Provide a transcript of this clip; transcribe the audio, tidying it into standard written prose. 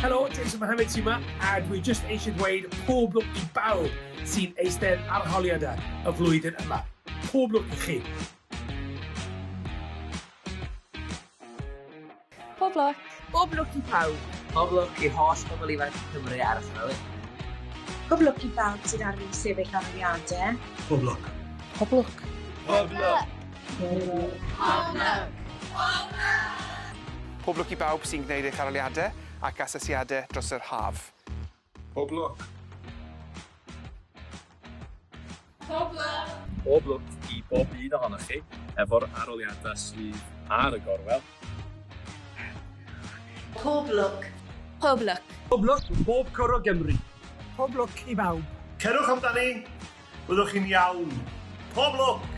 Helo, Jason Mohammed sy'n yma, a dwi jyst eisiau dweud pob lwc i bawb sy'n eistedd arholiadau y flwyddyn yma. Pob lwc i chi. Pob lwc. Pob lwc i pawb. Pob lwc i holl bobl ifanc Cymru ar y ffrawd. Pob lwc i bawb sydd ar ein sefyll arholiadau. Pob lwc. Pob lwc. Pob lwc. Pob lwc i bawb sy'n gwneud eich arholiadau ac asesiadau dros yr haf. Pob lwc. Pob lwc i bob un ohonoch chi efo'r arholiadau sydd ar y gorwel. Pob lwc. Pob lwc. Pob lwc, bob cwr o Gymru. Pob lwc i bawb. Cerwch amdani, byddwch chi'n iawn. Pob lwc.